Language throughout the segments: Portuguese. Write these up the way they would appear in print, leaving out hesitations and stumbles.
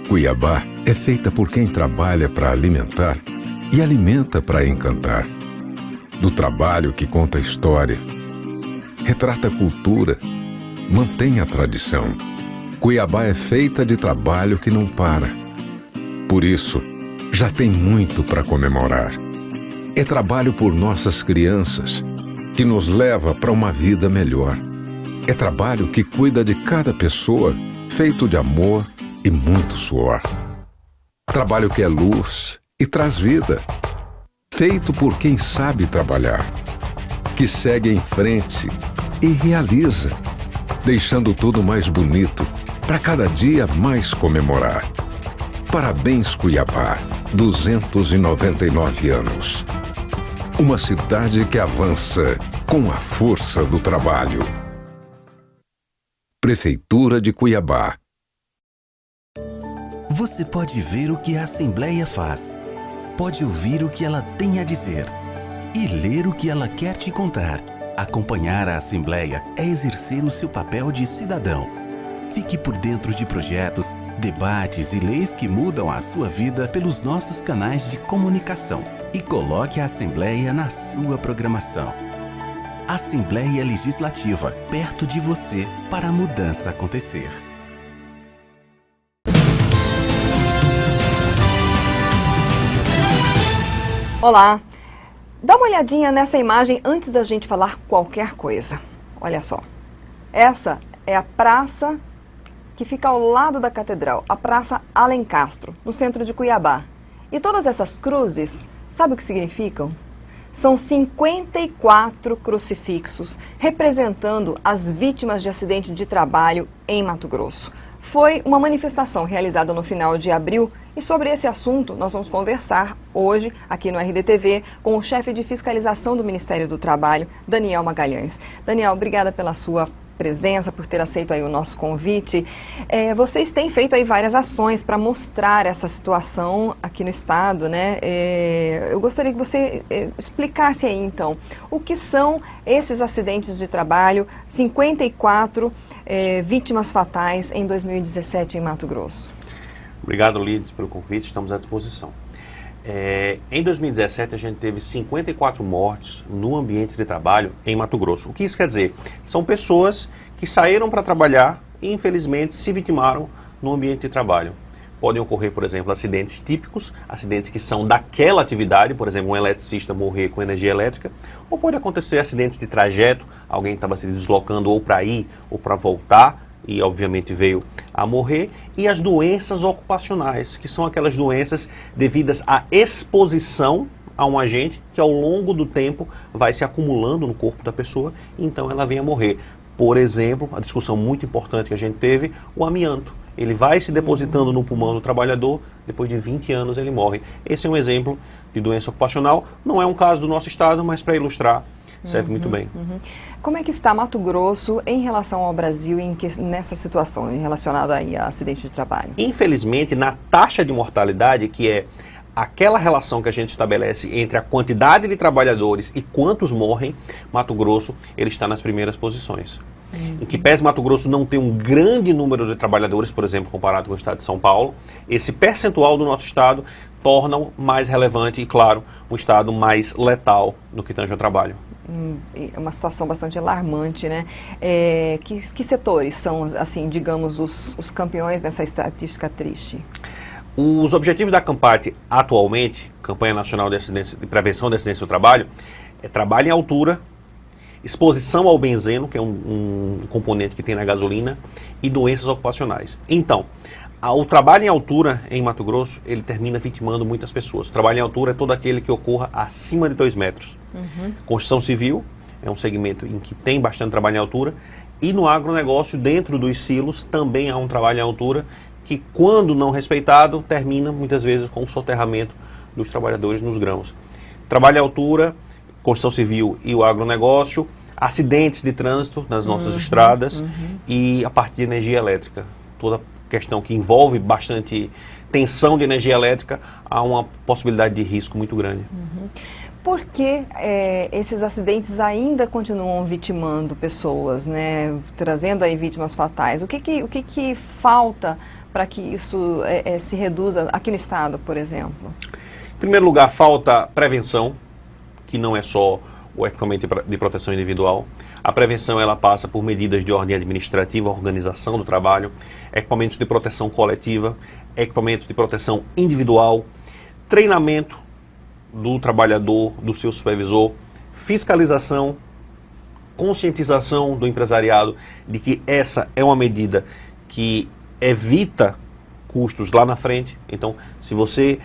Cuiabá é feita por quem trabalha para alimentar e alimenta para encantar. Do trabalho que conta a história, retrata a cultura, mantém a tradição. Cuiabá é feita de trabalho que não para. Por isso, já tem muito para comemorar. É trabalho por nossas crianças, que nos leva para uma vida melhor. É trabalho que cuida de cada pessoa, feito de amor e muito suor. Trabalho que é luz e traz vida. Feito por quem sabe trabalhar, que segue em frente e realiza, deixando tudo mais bonito para cada dia mais comemorar. Parabéns, Cuiabá, 299 anos. Uma cidade que avança com a força do trabalho. Prefeitura de Cuiabá. Você pode ver o que a Assembleia faz, pode ouvir o que ela tem a dizer e ler o que ela quer te contar. Acompanhar a Assembleia é exercer o seu papel de cidadão. Fique por dentro de projetos, debates e leis que mudam a sua vida pelos nossos canais de comunicação e coloque a Assembleia na sua programação. Assembleia Legislativa, perto de você para a mudança acontecer. Olá! Dá uma olhadinha nessa imagem antes da gente falar qualquer coisa. Olha só. Essa é a praça que fica ao lado da catedral, a Praça Alencastro, no centro de Cuiabá. E todas essas cruzes, sabe o que significam? São 54 crucifixos representando as vítimas de acidente de trabalho em Mato Grosso. Foi uma manifestação realizada no final de abril e sobre esse assunto nós vamos conversar hoje aqui no RDTV com o chefe de fiscalização do Ministério do Trabalho, Daniel Magalhães. Daniel, obrigada pela sua presença, por ter aceito aí o nosso convite. Vocês têm feito aí várias ações para mostrar essa situação aqui no estado, né? Eu gostaria que você explicasse aí então o que são esses acidentes de trabalho, 54 vítimas fatais em 2017 em Mato Grosso. Obrigado, Lides, pelo convite, estamos à disposição. Em 2017, a gente teve 54 mortes no ambiente de trabalho em Mato Grosso. O que isso quer dizer? São pessoas que saíram para trabalhar e, infelizmente, se vitimaram no ambiente de trabalho. Podem ocorrer, por exemplo, acidentes típicos, acidentes que são daquela atividade, por exemplo, um eletricista morrer com energia elétrica, ou pode acontecer acidentes de trajeto, alguém estava se deslocando ou para ir ou para voltar, e obviamente veio a morrer, e as doenças ocupacionais, que são aquelas doenças devidas à exposição a um agente que ao longo do tempo vai se acumulando no corpo da pessoa, e então ela vem a morrer. Por exemplo, a discussão muito importante que a gente teve, o amianto. Ele vai se depositando no pulmão do trabalhador, depois de 20 anos ele morre. Esse é um exemplo de doença ocupacional, não é um caso do nosso estado, mas para ilustrar serve muito bem. Como é que está Mato Grosso em relação ao Brasil nessa situação relacionada aí a acidente de trabalho? Infelizmente, na taxa de mortalidade, que é aquela relação que a gente estabelece entre a quantidade de trabalhadores e quantos morrem, Mato Grosso ele está nas primeiras posições. Em que pese Mato Grosso não ter um grande número de trabalhadores, por exemplo, comparado com o estado de São Paulo, esse percentual do nosso estado torna mais relevante e, claro, um estado mais letal no que tange ao trabalho. É uma situação bastante alarmante, né? Que setores são, assim, digamos, os campeões dessa estatística triste? Os objetivos da CAMPAT atualmente, Campanha Nacional de Prevenção de Acidentes do Trabalho, é trabalho em altura, exposição ao benzeno, que é um componente que tem na gasolina, e doenças ocupacionais. Então, o trabalho em altura em Mato Grosso, ele termina vitimando muitas pessoas. O trabalho em altura é todo aquele que ocorra acima de 2 metros. Construção civil é um segmento em que tem bastante trabalho em altura, e no agronegócio, dentro dos silos, também há um trabalho em altura, que quando não respeitado, termina muitas vezes com o soterramento dos trabalhadores nos grãos. Trabalho em altura, construção civil e o agronegócio, acidentes de trânsito nas nossas estradas e a parte de energia elétrica. Toda questão que envolve bastante tensão de energia elétrica, há uma possibilidade de risco muito grande. Por que esses acidentes ainda continuam vitimando pessoas, né? Trazendo aí vítimas fatais? O que falta para que isso se reduza aqui no Estado, por exemplo? Em primeiro lugar, falta prevenção, que não é só o equipamento de proteção individual. A prevenção ela passa por medidas de ordem administrativa, organização do trabalho, equipamentos de proteção coletiva, equipamentos de proteção individual, treinamento do trabalhador, do seu supervisor, fiscalização, conscientização do empresariado de que essa é uma medida que evita custos lá na frente. Então, se você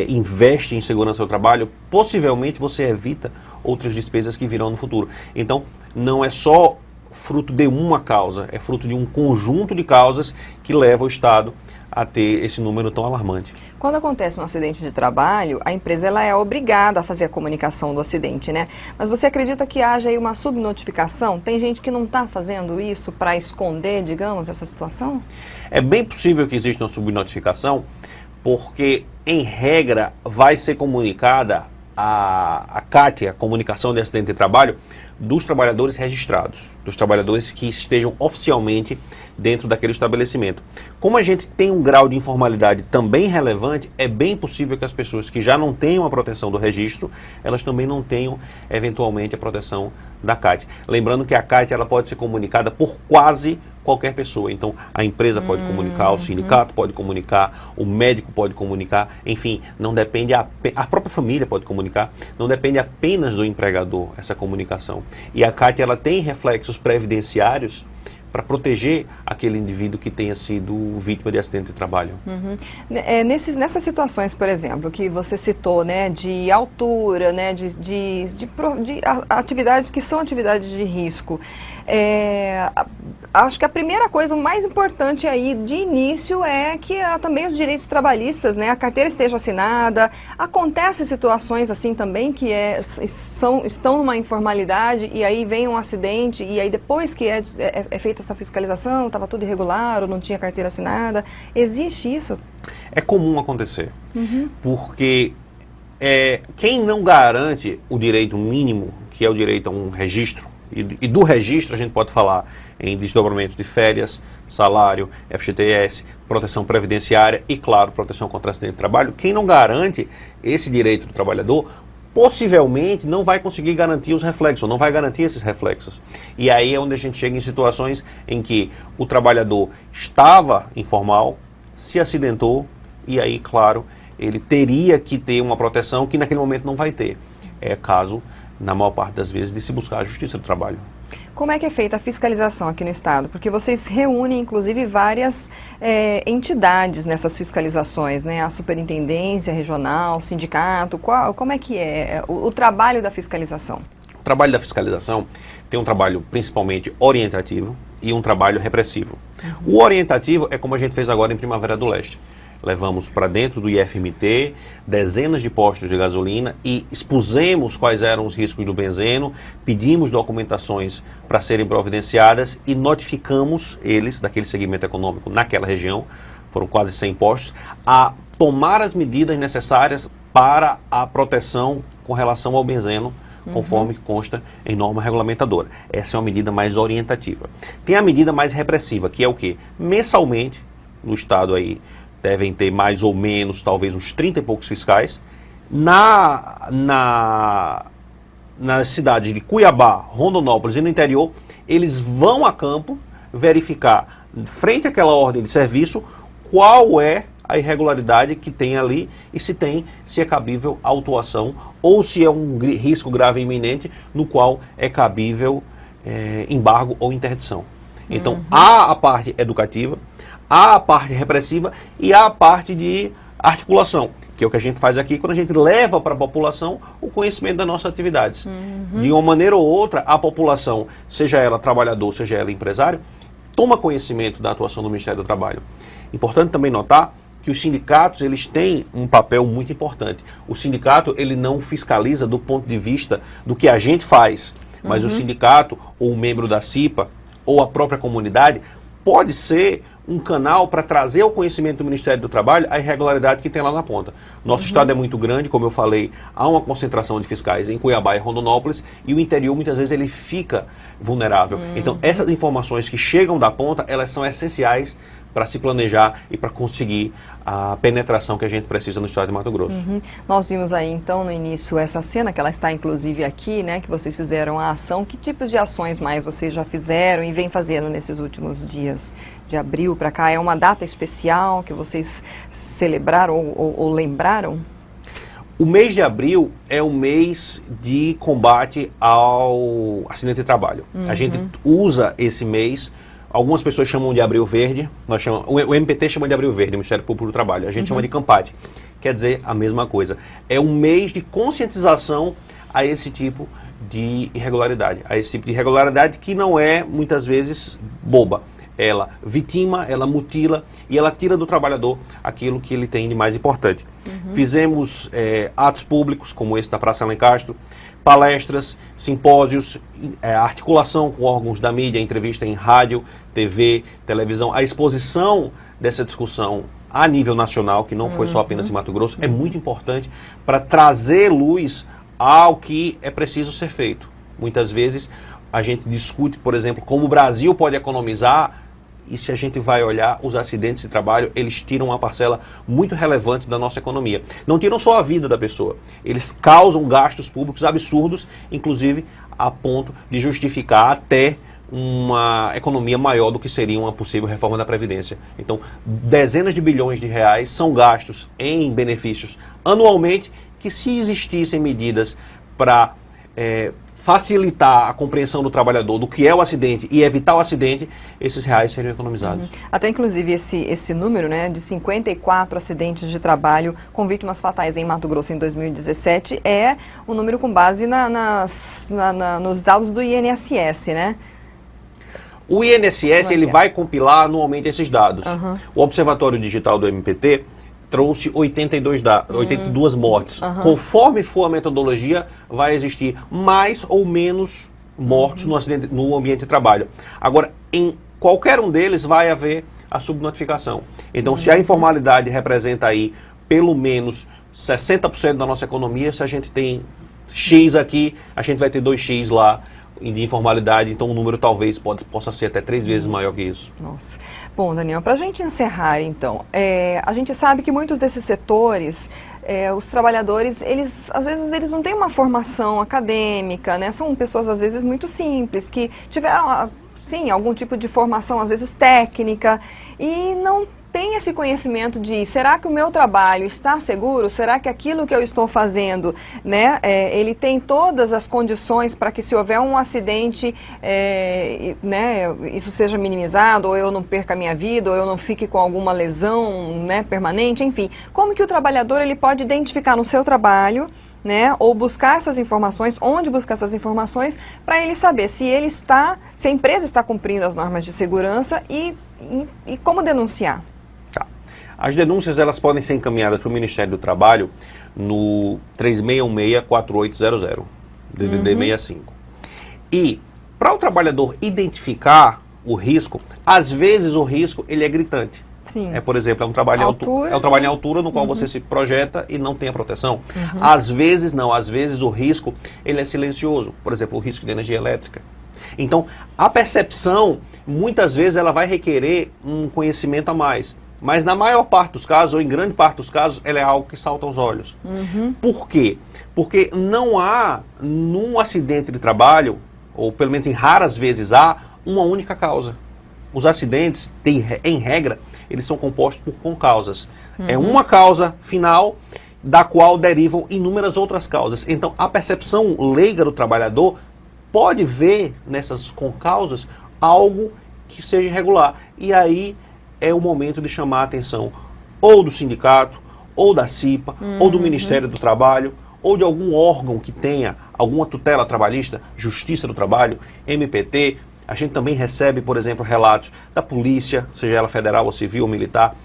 investe em segurança do trabalho, possivelmente você evita outras despesas que virão no futuro. Então, não é só fruto de uma causa, é fruto de um conjunto de causas que leva o Estado a ter esse número tão alarmante. Quando acontece um acidente de trabalho, a empresa ela é obrigada a fazer a comunicação do acidente, né? Mas você acredita que haja aí uma subnotificação? Tem gente que não está fazendo isso para esconder, digamos, essa situação? É bem possível que exista uma subnotificação, porque, em regra, vai ser comunicada a CAT, a Comunicação de Acidente de Trabalho, dos trabalhadores registrados, dos trabalhadores que estejam oficialmente dentro daquele estabelecimento. Como a gente tem um grau de informalidade também relevante, é bem possível que as pessoas que já não tenham a proteção do registro, elas também não tenham, eventualmente, a proteção da CAT. Lembrando que a CAT ela pode ser comunicada por quase qualquer pessoa. Então, a empresa pode comunicar, o sindicato pode comunicar, o médico pode comunicar, enfim, não depende, a própria família pode comunicar, não depende apenas do empregador essa comunicação. E a CAT ela tem reflexos previdenciários para proteger aquele indivíduo que tenha sido vítima de acidente de trabalho. Nessas situações, por exemplo, que você citou, né, de altura, né, de atividades que são atividades de risco, acho que a primeira coisa, o mais importante aí de início é que também os direitos trabalhistas, né, a carteira esteja assinada. Acontecem situações assim também que estão numa informalidade e aí vem um acidente e aí depois que é feita essa fiscalização, estava tudo irregular ou não tinha carteira assinada. Existe isso? É comum acontecer, porque quem não garante o direito mínimo, que é o direito a um registro, e do registro a gente pode falar em desdobramento de férias, salário, FGTS, proteção previdenciária e, claro, proteção contra acidente de trabalho. Quem não garante esse direito do trabalhador, possivelmente não vai conseguir garantir os reflexos, não vai garantir esses reflexos. E aí é onde a gente chega em situações em que o trabalhador estava informal, se acidentou e aí, claro, ele teria que ter uma proteção que naquele momento não vai ter. É caso, na maior parte das vezes, de se buscar a justiça do trabalho. Como é que é feita a fiscalização aqui no Estado? Porque vocês reúnem, inclusive, várias entidades nessas fiscalizações, né? A superintendência regional, sindicato, como é que é o trabalho da fiscalização? O trabalho da fiscalização tem um trabalho principalmente orientativo e um trabalho repressivo. O orientativo é como a gente fez agora em Primavera do Leste. Levamos para dentro do IFMT dezenas de postos de gasolina e expusemos quais eram os riscos do benzeno, pedimos documentações para serem providenciadas e notificamos eles, daquele segmento econômico naquela região, foram quase 100 postos, a tomar as medidas necessárias para a proteção com relação ao benzeno, conforme consta em norma regulamentadora. Essa é uma medida mais orientativa. Tem a medida mais repressiva, que é o quê? Mensalmente, no estado aí, devem ter mais ou menos, talvez uns 30 e poucos fiscais. Nas cidades de Cuiabá, Rondonópolis e no interior, eles vão a campo verificar, frente àquela ordem de serviço, qual é a irregularidade que tem ali e se é cabível autuação ou se é um risco grave e iminente no qual é cabível embargo ou interdição. Então, há a parte educativa, há a parte repressiva e há a parte de articulação, que é o que a gente faz aqui quando a gente leva para a população o conhecimento das nossas atividades. De uma maneira ou outra, a população, seja ela trabalhador, seja ela empresário, toma conhecimento da atuação do Ministério do Trabalho. Importante também notar que os sindicatos eles têm um papel muito importante. O sindicato ele não fiscaliza do ponto de vista do que a gente faz, mas o sindicato ou o membro da CIPA ou a própria comunidade pode ser um canal para trazer ao conhecimento do Ministério do Trabalho a irregularidade que tem lá na ponta. Nosso estado é muito grande, como eu falei, há uma concentração de fiscais em Cuiabá e Rondonópolis e o interior muitas vezes ele fica vulnerável. Então essas informações que chegam da ponta, elas são essenciais para se planejar e para conseguir a penetração que a gente precisa no estado de Mato Grosso. Nós vimos aí então no início essa cena, que ela está inclusive aqui, né, que vocês fizeram a ação. Que tipos de ações mais vocês já fizeram e vem fazendo nesses últimos dias de abril para cá? É uma data especial que vocês celebraram ou lembraram? O mês de abril é o mês de combate ao acidente de trabalho. A gente usa esse mês. Algumas pessoas chamam de Abril Verde, o MPT chama de Abril Verde, o Ministério Público do Trabalho. A gente chama de Campate, quer dizer a mesma coisa. É um mês de conscientização a esse tipo de irregularidade. A esse tipo de irregularidade que não é, muitas vezes, boba. Ela vitima, ela mutila e ela tira do trabalhador aquilo que ele tem de mais importante. Fizemos atos públicos, como esse da Praça Alencastro, palestras, simpósios, articulação com órgãos da mídia, entrevista em rádio, TV, televisão. A exposição dessa discussão a nível nacional, que não foi só apenas em Mato Grosso, é muito importante para trazer luz ao que é preciso ser feito. Muitas vezes a gente discute, por exemplo, como o Brasil pode economizar, e se a gente vai olhar os acidentes de trabalho, eles tiram uma parcela muito relevante da nossa economia. Não tiram só a vida da pessoa, eles causam gastos públicos absurdos, inclusive a ponto de justificar até uma economia maior do que seria uma possível reforma da Previdência. Então, dezenas de bilhões de reais são gastos em benefícios anualmente, que se existissem medidas para facilitar a compreensão do trabalhador do que é o acidente e evitar o acidente, esses reais seriam economizados. Até inclusive esse número, né, de 54 acidentes de trabalho com vítimas fatais em Mato Grosso em 2017 é um número com base nos dados do INSS, né? O INSS ele vai compilar anualmente esses dados. O Observatório Digital do MPT trouxe 82 mortes. Conforme for a metodologia, vai existir mais ou menos mortos no ambiente de trabalho. Agora, em qualquer um deles vai haver a subnotificação. Então, se a informalidade representa aí pelo menos 60% da nossa economia, se a gente tem X aqui, a gente vai ter 2X lá de informalidade, então o número talvez possa ser até 3 vezes maior que isso. Nossa. Bom, Daniel, para a gente encerrar então, a gente sabe que muitos desses setores, os trabalhadores, às vezes eles não têm uma formação acadêmica, né? São pessoas às vezes muito simples, que tiveram, sim, algum tipo de formação às vezes técnica e não tem esse conhecimento de, será que o meu trabalho está seguro? Será que aquilo que eu estou fazendo, né, ele tem todas as condições para que se houver um acidente, né, isso seja minimizado, ou eu não perca a minha vida, ou eu não fique com alguma lesão, né, permanente, enfim. Como que o trabalhador ele pode identificar no seu trabalho, né, ou buscar essas informações, onde buscar essas informações, para ele saber se a empresa está cumprindo as normas de segurança e como denunciar? As denúncias elas podem ser encaminhadas para o Ministério do Trabalho no 3616-4800, DDD 65. E para o trabalhador identificar o risco, às vezes o risco ele é gritante. Sim. Por exemplo, é um trabalho em altura no qual você se projeta e não tem a proteção. Às vezes não, às vezes o risco ele é silencioso, por exemplo, o risco de energia elétrica. Então, a percepção, muitas vezes, ela vai requerer um conhecimento a mais. Mas na maior parte dos casos, ou em grande parte dos casos, ela é algo que salta aos olhos. Por quê? Porque não há, num acidente de trabalho, ou pelo menos em raras vezes há, uma única causa. Os acidentes, em regra, eles são compostos por concausas. É uma causa final, da qual derivam inúmeras outras causas. Então, a percepção leiga do trabalhador pode ver nessas concausas algo que seja irregular. E aí é o momento de chamar a atenção ou do sindicato, ou da CIPA, ou do Ministério do Trabalho, ou de algum órgão que tenha alguma tutela trabalhista, Justiça do Trabalho, MPT. A gente também recebe, por exemplo, relatos da polícia, seja ela federal ou civil ou militar,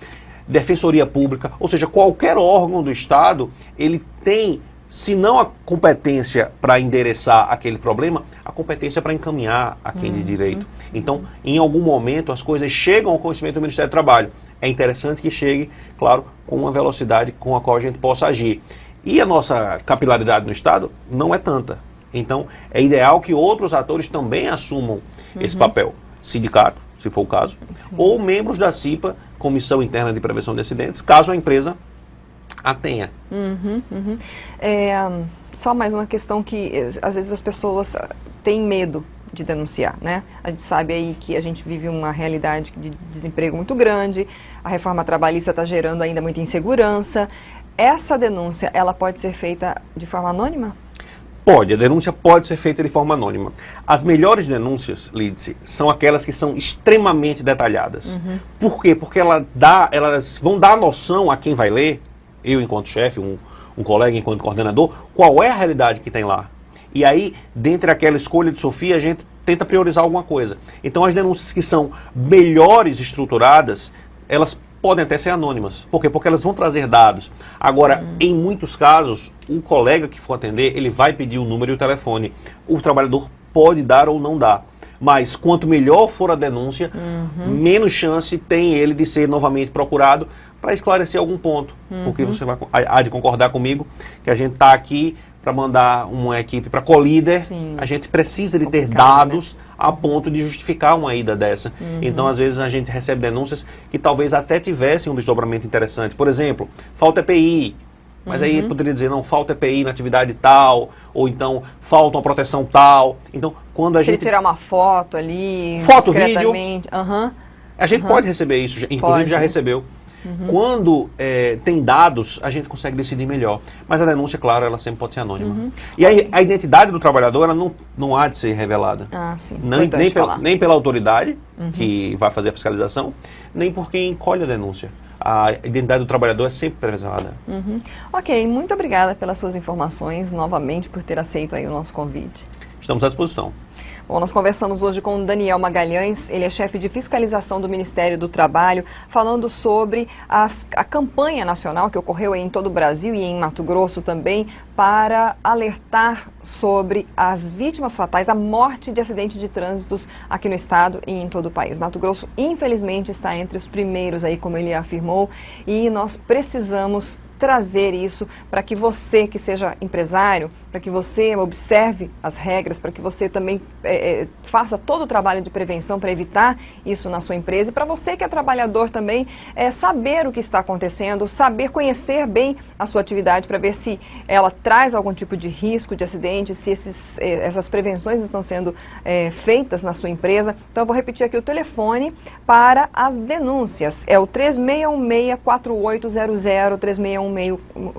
Defensoria Pública, ou seja, qualquer órgão do Estado, ele tem, se não a competência para endereçar aquele problema, a competência para encaminhar a quem de direito. Então, em algum momento, as coisas chegam ao conhecimento do Ministério do Trabalho. É interessante que chegue, claro, com uma velocidade com a qual a gente possa agir. E a nossa capilaridade no Estado não é tanta. Então, é ideal que outros atores também assumam esse papel. Sindicato, se for o caso, ou membros da CIPA, Comissão Interna de Prevenção de Acidentes, caso a empresa a tenha. Só mais uma questão que às vezes as pessoas têm medo de denunciar, né? A gente sabe aí que a gente vive uma realidade de desemprego muito grande, a reforma trabalhista está gerando ainda muita insegurança. Essa denúncia, ela pode ser feita de forma anônima? Pode, a denúncia pode ser feita de forma anônima. As melhores denúncias, Lídice, são aquelas que são extremamente detalhadas. Por quê? Porque elas vão dar a noção a quem vai ler, eu enquanto chefe, um colega enquanto coordenador, qual é a realidade que tem lá. E aí, dentre aquela escolha de Sofia, a gente tenta priorizar alguma coisa. Então, as denúncias que são melhores estruturadas, elas podem até ser anônimas. Por quê? Porque elas vão trazer dados. Agora, em muitos casos, o colega que for atender, ele vai pedir o número e o telefone. O trabalhador pode dar ou não dar. Mas, quanto melhor for a denúncia, menos chance tem ele de ser novamente procurado para esclarecer algum ponto. Porque você há de concordar comigo que a gente está aqui para mandar uma equipe para Colíder, a gente precisa de ter dados, né, a ponto de justificar uma ida dessa. Então, às vezes, a gente recebe denúncias que talvez até tivessem um desdobramento interessante. Por exemplo, falta EPI, mas aí poderia dizer, não, falta EPI na atividade tal, ou então, falta uma proteção tal. Então, quando a gente... tirar uma foto ali, foto, vídeo, a gente pode receber isso, inclusive já recebeu. Quando tem dados, a gente consegue decidir melhor. Mas a denúncia, claro, ela sempre pode ser anônima. E aí, a identidade do trabalhador, ela não há de ser revelada. Nem pela autoridade, que vai fazer a fiscalização, nem por quem colhe a denúncia. A identidade do trabalhador é sempre preservada. Ok, muito obrigada pelas suas informações, novamente, por ter aceito aí o nosso convite. Estamos à disposição. Bom, nós conversamos hoje com o Daniel Magalhães, ele é chefe de fiscalização do Ministério do Trabalho, falando sobre a campanha nacional que ocorreu em todo o Brasil e em Mato Grosso também, para alertar sobre as vítimas fatais, a morte de acidente de trânsitos aqui no estado e em todo o país. Mato Grosso, infelizmente, está entre os primeiros aí, como ele afirmou, e nós precisamos trazer isso para que você que seja empresário, para que você observe as regras, para que você também faça todo o trabalho de prevenção para evitar isso na sua empresa, e para você que é trabalhador também, saber o que está acontecendo, saber conhecer bem a sua atividade para ver se ela traz algum tipo de risco de acidente, se essas prevenções estão sendo feitas na sua empresa. Então eu vou repetir aqui o telefone para as denúncias, é o 3616-4800,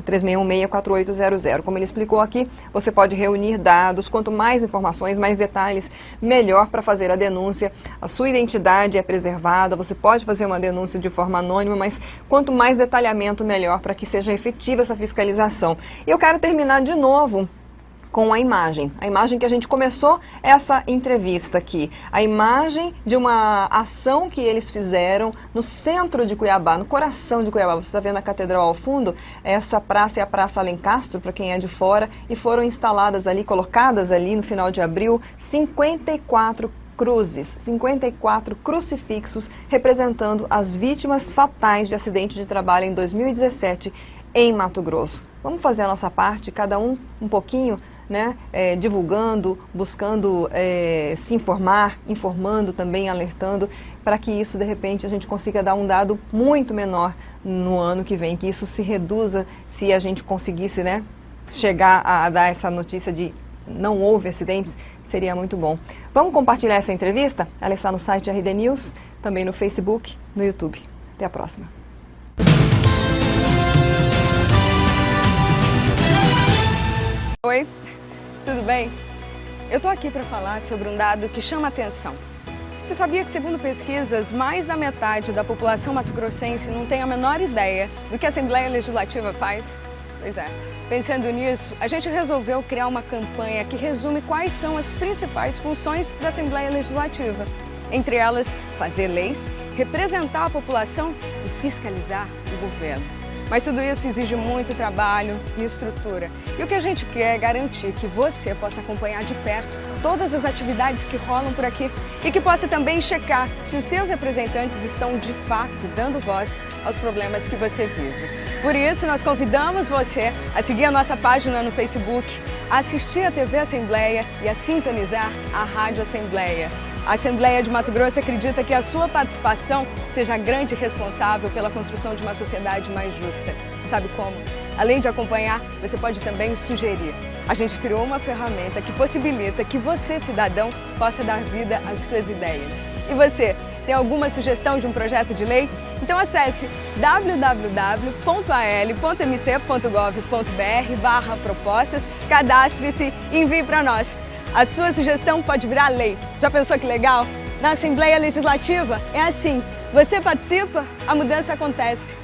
3616-4800. Como ele explicou aqui, você pode reunir dados, quanto mais informações, mais detalhes, melhor para fazer a denúncia. A sua identidade é preservada, você pode fazer uma denúncia de forma anônima, mas quanto mais detalhamento, melhor para que seja efetiva essa fiscalização. E eu quero terminar de novo com a imagem que a gente começou essa entrevista aqui. A imagem de uma ação que eles fizeram no centro de Cuiabá, no coração de Cuiabá. Você está vendo a catedral ao fundo? Essa praça é a Praça Alencastro, para quem é de fora, e foram instaladas ali, colocadas ali no final de abril, 54 cruzes, 54 crucifixos representando as vítimas fatais de acidente de trabalho em 2017 em Mato Grosso. Vamos fazer a nossa parte, cada um pouquinho, né, divulgando, buscando se informar, informando também, alertando, para que isso, de repente, a gente consiga dar um dado muito menor no ano que vem, que isso se reduza, se a gente conseguisse, né, chegar a dar essa notícia de não houve acidentes, seria muito bom. Vamos compartilhar essa entrevista? Ela está no site RD News, também no Facebook, no YouTube. Até a próxima. Oi, tudo bem? Eu estou aqui para falar sobre um dado que chama atenção. Você sabia que, segundo pesquisas, mais da metade da população mato-grossense não tem a menor ideia do que a Assembleia Legislativa faz? Pois é. Pensando nisso, a gente resolveu criar uma campanha que resume quais são as principais funções da Assembleia Legislativa. Entre elas, fazer leis, representar a população e fiscalizar o governo. Mas tudo isso exige muito trabalho e estrutura. E o que a gente quer é garantir que você possa acompanhar de perto todas as atividades que rolam por aqui e que possa também checar se os seus representantes estão de fato dando voz aos problemas que você vive. Por isso, nós convidamos você a seguir a nossa página no Facebook, a assistir a TV Assembleia e a sintonizar a Rádio Assembleia. A Assembleia de Mato Grosso acredita que a sua participação seja a grande responsável pela construção de uma sociedade mais justa. Sabe como? Além de acompanhar, você pode também sugerir. A gente criou uma ferramenta que possibilita que você, cidadão, possa dar vida às suas ideias. E você, tem alguma sugestão de um projeto de lei? Então acesse www.al.mt.gov.br/propostas, cadastre-se e envie para nós. A sua sugestão pode virar lei. Já pensou que legal? Na Assembleia Legislativa é assim. Você participa, a mudança acontece.